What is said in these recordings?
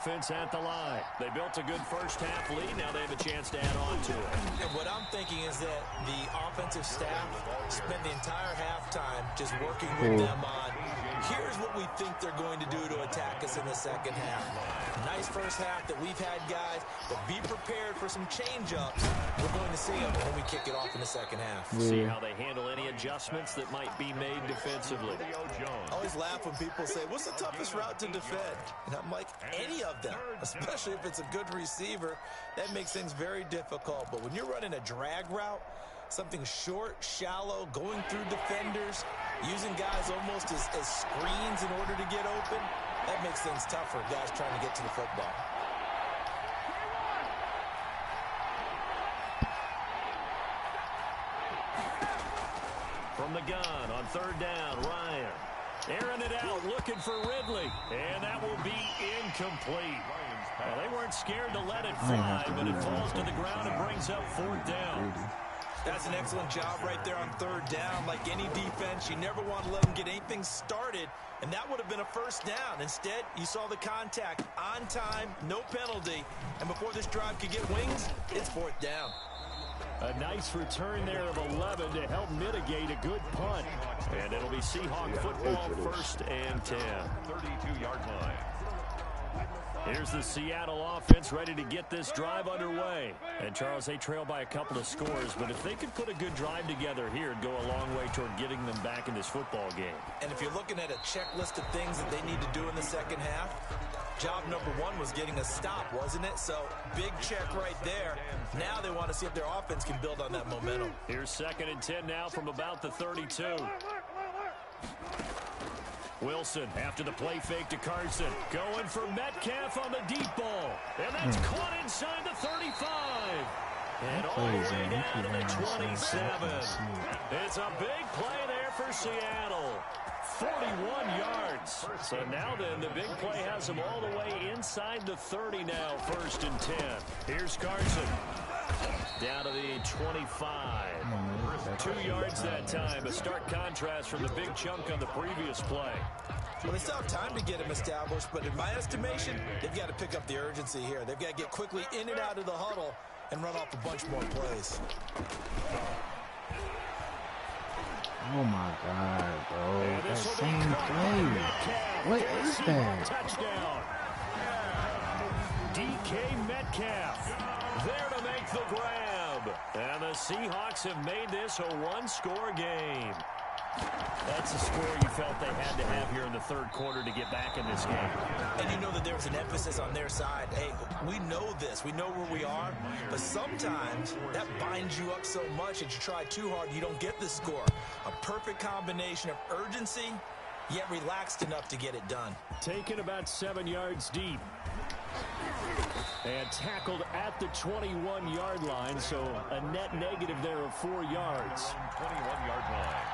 Offense at the line. They built a good first-half lead. Now they have a chance to add on to it. And what I'm thinking is that the offensive staff spent the entire halftime just working with them on, here's what we think they're going to do to attack us in the second half. Nice first half that we've had, guys, but be prepared for some change-ups. We're going to see them when we kick it off in the second half. See how they handle any adjustments that might be made defensively. I always laugh when people say, what's the toughest route to defend? And I'm like, any of them, especially if it's a good receiver. That makes things very difficult. But when you're running a drag route, something short, shallow, going through defenders, using guys almost as screens in order to get open, that makes things tough for guys trying to get to the football. From the gun on third down, Ryan. Airing it out, looking for Ridley. And that will be incomplete. Well, they weren't scared to let it fly, but it falls to the ground and brings up fourth down. That's an excellent job right there on third down. Like any defense, you never want to let them get anything started, and that would have been a first down. Instead, you saw the contact on time, no penalty, and before this drive could get wings, it's fourth down. A nice return there of 11 to help mitigate a good punt. And it'll be Seahawk football, 1st and 10. 32-yard line. Here's the Seattle offense ready to get this drive underway. And, Charles, they trail by a couple of scores, but if they could put a good drive together here, it'd go a long way toward getting them back in this football game. And if you're looking at a checklist of things that they need to do in the second half, job number one was getting a stop, wasn't it? So, big check right there. Now they want to see if their offense can build on that momentum. Here's 2nd and 10 now from about the 32. Wilson after the play fake to Carson. Going for Metcalf on the deep ball. And that's caught inside the 35. And all the way down to the 27. It's a big play there for Seattle. 41 yards. So now then, the big play has them all the way inside the 30 now, 1st and 10. Here's Carson. Down to the 25. 2 yards that time. A stark contrast from the big chunk on the previous play. Well, they still have time to get him established, but in my estimation, they've got to pick up the urgency here. They've got to get quickly in and out of the huddle and run off a bunch more plays. Oh my God, bro. That same play. What is that? Touchdown. DK Metcalf there to make the grab. And the Seahawks have made this a one-score game. That's a score you felt they had to have here in the third quarter to get back in this game. And you know that there was an emphasis on their side. Hey, we know this. We know where we are. But sometimes that binds you up so much that you try too hard, you don't get the score. A perfect combination of urgency, yet relaxed enough to get it done. Taken about 7 yards deep. And tackled at the 21-yard line, so a net negative there of 4 yards. 21-yard line.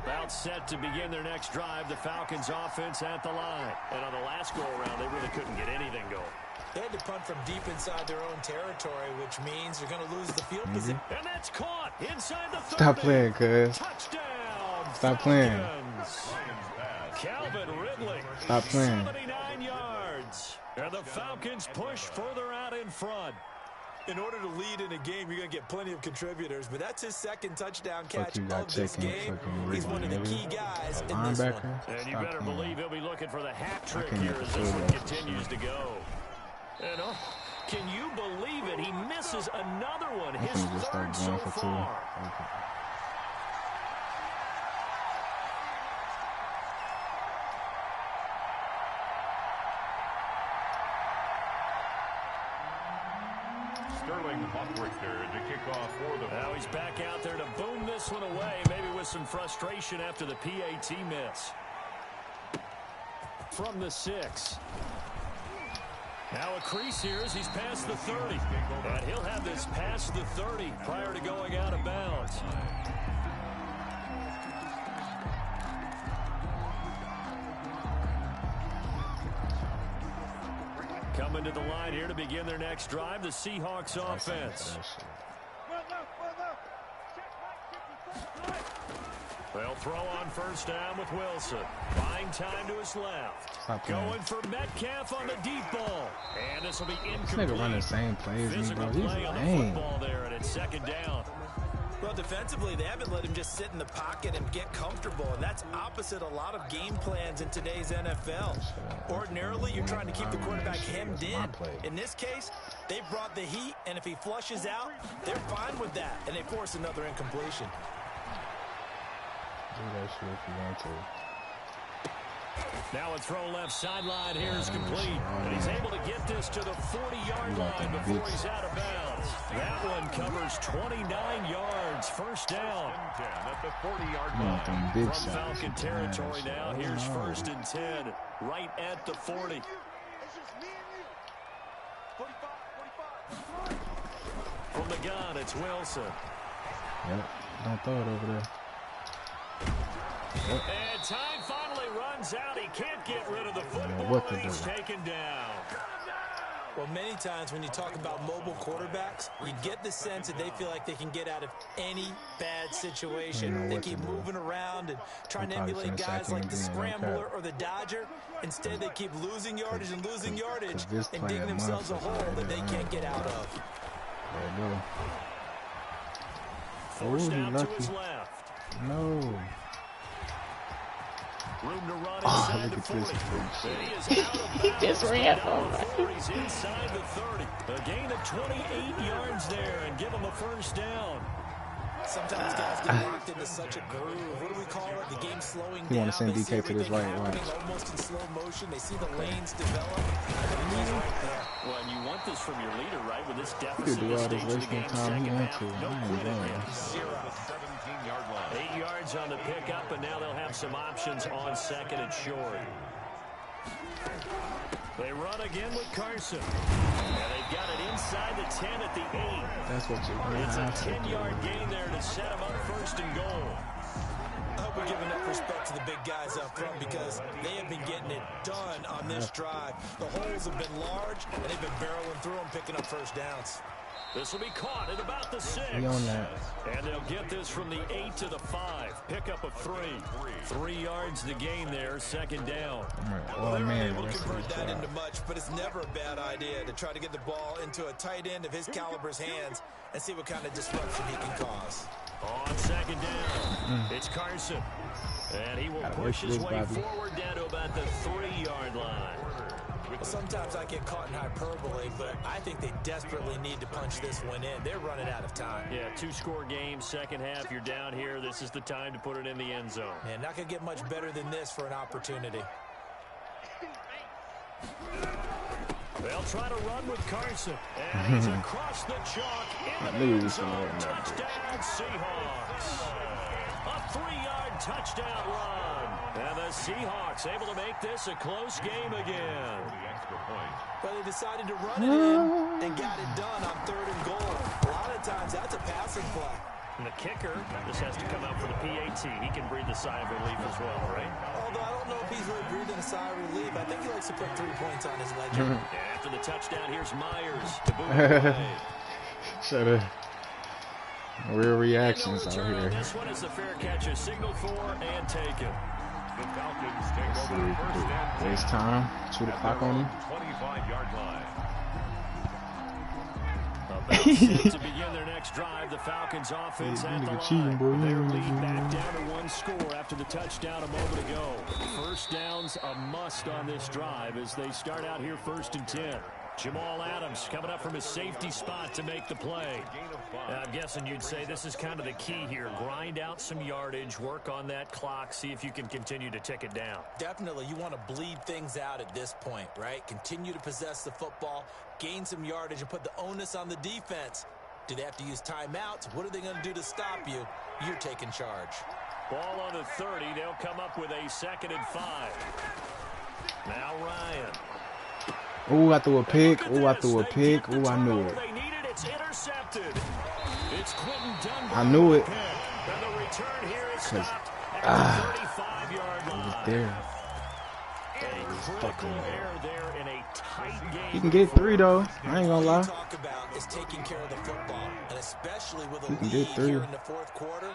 About set to begin their next drive, the Falcons offense at the line. And on the last go-around, they really couldn't get anything going. They had to punt from deep inside their own territory, which means they're going to lose the field position. And that's caught inside the 30. Stop playing, cuz. Touchdown. Stop playing. Calvin Ridley. Stop playing. 79 yards. And the Falcons push further out in front. In order to lead in a game, you're going to get plenty of contributors, but that's his second touchdown catch of this game. He's one of the key guys in this one. And you better believe he'll be looking for the hat trick here as this one continues to go. And can you believe it? He misses another one, his third so far. To kick off for the... Now he's back out there to boom this one away, maybe with some frustration after the PAT miss. From the 6. Now a crease here as he's past the 30. And he'll have this past the 30 prior to going out of bounds. Coming Going to the line here to begin their next drive, the Seahawks offense. They'll throw on first down with Wilson. Buying time to his left. Going for Metcalf on the deep ball. And this will be incomplete. This nigga run the same plays as me, bro. He's play on the lame. football there, and it's second down. Well, defensively, they haven't let him just sit in the pocket and get comfortable, and that's opposite a lot of game plans in today's NFL. Ordinarily, you're trying to keep the quarterback hemmed in. In this case, they brought the heat, and if he flushes out, they're fine with that, and they force another incompletion. Do that shit if you want to. Now a throw left sideline here is complete. And he's able to get this to the 40-yard line before he's out of bounds. That one covers 29 yards. First down. At the 40-yard line. From Falcon territory now. Here's first and 10. Right at the 40. From the gun, it's Wilson. Yep. Don't throw it over there. Yep. And time finally runs out. He can't get rid of the football. He's taken down. Well, many times when you talk about mobile quarterbacks, you get the sense that they feel like they can get out of any bad situation. They keep moving around and trying to emulate guys like the Scrambler or the Dodger. Instead, they keep losing yardage and losing yardage and digging themselves a hole that they can't get out of. There you go. Forced down to his left. No. Room to run inside the 40. He just ran over. He's inside the 30. A gain of 28 yards there and give him a first down. Sometimes guys get locked into such a groove. What do we call it? The game slowing down. You want to send DK to this right? Almost in slow motion. They see the lanes develop. And he's right there. Well, and you want this from your leader, right? With this deficit, do all this wasting time. He want to. No quitting here. 17-yard line. 8 yards on the pickup, and now they'll have some options on second and short. They run again with Carson. And they've got it inside the 10 at the 8. That's what you want. It's a 10-yard gain there to set them up first and goal. I hope we give enough respect to the big guys up front because they have been getting it done on this drive. The holes have been large, and they've been barreling through them, picking up first downs. This will be caught at about the 6. We on that. And they'll get this from the 8 to the 5. Pickup of 3. 3 yards the gain there, second down. Well, they're unable to convert that into much, but it's never a bad idea to try to get the ball into a tight end of his caliber's hands and see what kind of disruption he can cause. On second down, it's Carson. And he will push his way forward down to about the 3-yard line. Well, sometimes I get caught in hyperbole, but I think they desperately need to punch this one in. They're running out of time. Yeah, 2-score game, second half. You're down here. This is the time to put it in the end zone. And not going to get much better than this for an opportunity. They'll try to run with Carson. And he's across the chalk in the end zone. Touchdown, Seahawks. A 3-yard touchdown run. And the Seahawks able to make this a close game again. But they decided to run it in and got it done on 3rd and goal. A lot of times that's a passing play. And the kicker just has to come out for the PAT. He can breathe a sigh of relief as well, right? Although I don't know if he's really breathing a sigh of relief. I think he likes to put 3 points on his ledger. And after the touchdown, here's Myers to boot away. Shut up. Real reactions out here. This one is the fair catch, a signal for and taken. The Falcons take over the first and 10. Waste time. 2 o'clock on him. 25-yard line. To begin their next drive, the Falcons offense at the line. Their lead back down to 1 score after the touchdown a moment ago. First down's a must on this drive as they start out here 1st and 10. Jamal Adams coming up from his safety spot to make the play. I'm guessing you'd say this is kind of the key here. Grind out some yardage, work on that clock, see if you can continue to tick it down. Definitely, you want to bleed things out at this point, right? Continue to possess the football, gain some yardage, and put the onus on the defense. Do they have to use timeouts? What are they going to do to stop you? You're taking charge. Ball on the 30. They'll come up with a 2nd and 5. Now Ryan. Ooh, I threw a pick. Ooh, I threw a pick. Ooh, I knew it. It's intercepted. It's Quentin Dunbar. I knew it. And the return here is stopped at the 35-yard line. There. Critical error there in a tight game. He can get 3 though. I ain't gonna lie. Talk about is taking care of the football, and especially with a He can lead get 3. here in the fourth quarter.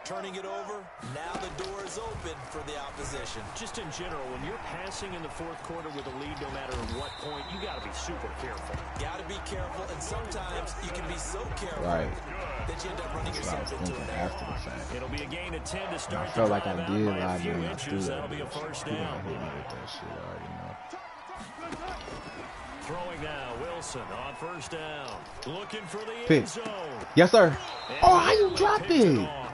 Turning it over, now the door is open for the opposition. Just in general, when you're passing in the fourth quarter with a lead, no matter at what point, you got to be super careful. Got to be careful, and sometimes you can be so careful Right. that you end up running yourself into an error. After the fact. It'll be a gain of 10 to start. I felt like I the drive did out by a lie few to him. I inches. threw that. That'll be a first He gonna down. hit me with that shit, I already know. Throwing now, Wilson on first down. Looking for the Pick. end zone. Yes, sir. And Oh, how you he drop picked it it? off.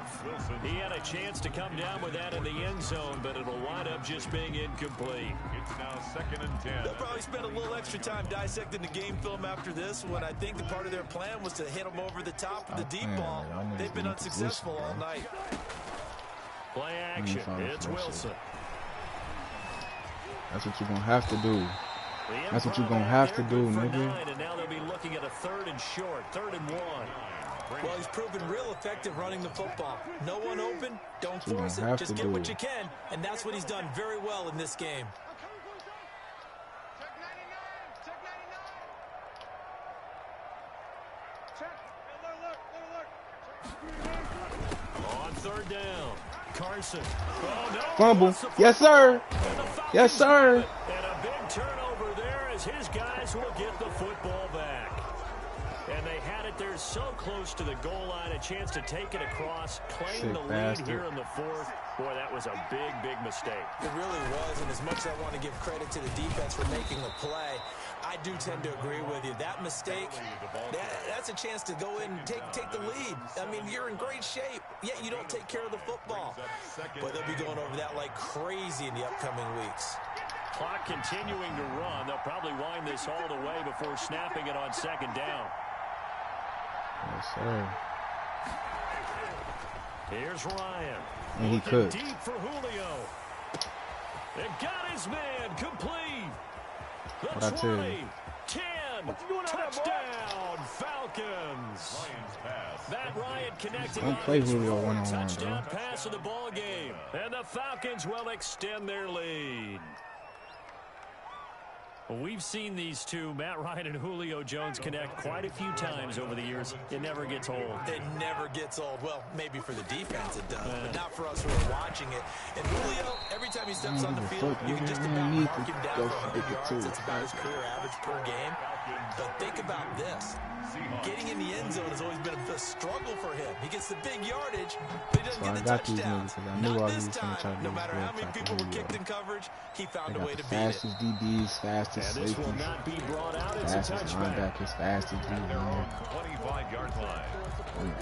He had a chance to come down with that in the end zone, but it'll wind up just being incomplete. It's now 2nd and 10. They'll probably spend a little extra time dissecting the game film after this one. I think the part of their plan was to hit them over the top of the deep ball. They've been unsuccessful all night. Play action. It's Wilson. That's what you're gonna have to do. The That's what you're improv gonna out have there, to do, good for nigga. 9, and now they'll be looking at a 3rd and short, 3rd and 1. Well, he's proven real effective running the football. No one open, don't You force don't it. have Just to get do what it. you can, and that's what he's done very well in this game. On 3rd down, Carson. Oh, no. Fumble. Yes, sir. Yes, sir. And a big turnover there as his guys will get the football back. And they had it there so close to the goal line, a chance to take it across, claim Sick the lead bastard. here in the 4th. Boy, that was a big, big mistake. It really was, and as much as I want to give credit to the defense for making the play, I do tend to agree with you. That mistake, that's a chance to go in and take the lead. I mean, you're in great shape, yet you don't take care of the football. But they'll be going over that like crazy in the upcoming weeks. Clock continuing to run. They'll probably wind this all the way before snapping it on 2nd down. Yes, sir. Here's Ryan. And he Looking could. deep for Julio. They've got his man complete. The What'd I tell you? 20, 10, touchdown, Falcons. Matt Ryan connecting Don't on play his Julio 4th one-on-one, touchdown bro. pass of the ball game. And the Falcons will extend their lead. Well, we've seen these two, Matt Ryan and Julio Jones, connect quite a few times over the years. It never gets old. It never gets old. Well, maybe for the defense it does, but not for us who are watching it. And Julio, every time he steps on the field, you can just about mark him down for 100 yards. It's about his career average per game. But think about this. Getting in the end zone has always been a struggle for him. He gets the big yardage, but he doesn't So I get the got these touchdowns. niggas because I knew Not all this these gonna try time. to No do matter this how many type of people were Julio. kicked in coverage, he They found a got way the to beat it. fastest DBs, fastest And this will safeties, not be brought out. It's a fastest touchback. linebackers, fastest They're on DBs. 25-yard line.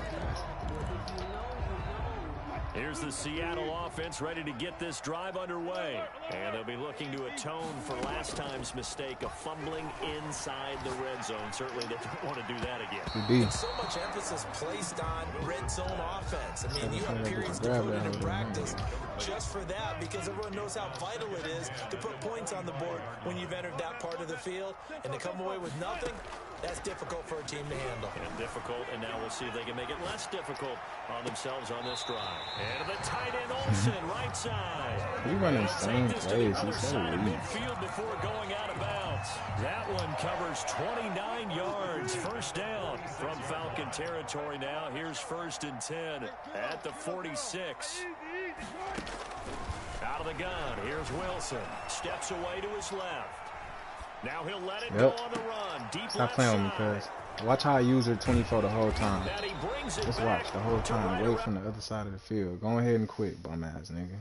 Here's the Seattle offense ready to get this drive underway. And they'll be looking to atone for last time's mistake of fumbling inside the red zone. Certainly they don't want to do that again. So much emphasis placed on red zone offense. I mean, you have periods to put in practice just for that because everyone knows how vital it is to put points on the board when you've entered that part of the field. And to come away with nothing, that's difficult for a team to handle. And difficult, and now we'll see if they can make it less difficult on themselves on this drive. And the tight end Olsen, right side. He running the same Take this to plays. the other He's so side of weak. midfield before going out of bounds. That one covers 29 yards. First down from Falcon territory now. Here's 1st and 10 at the 46. Out of the gun. Here's Wilson. Steps away to his left. Now he'll let it go on the run. Deep Stop left playing with me, side. cuz. Watch how I use her 24 the whole time. And he brings it Just back watch the whole to time. right Wait around- from the other side of the field. Go ahead and quit, bum ass nigga.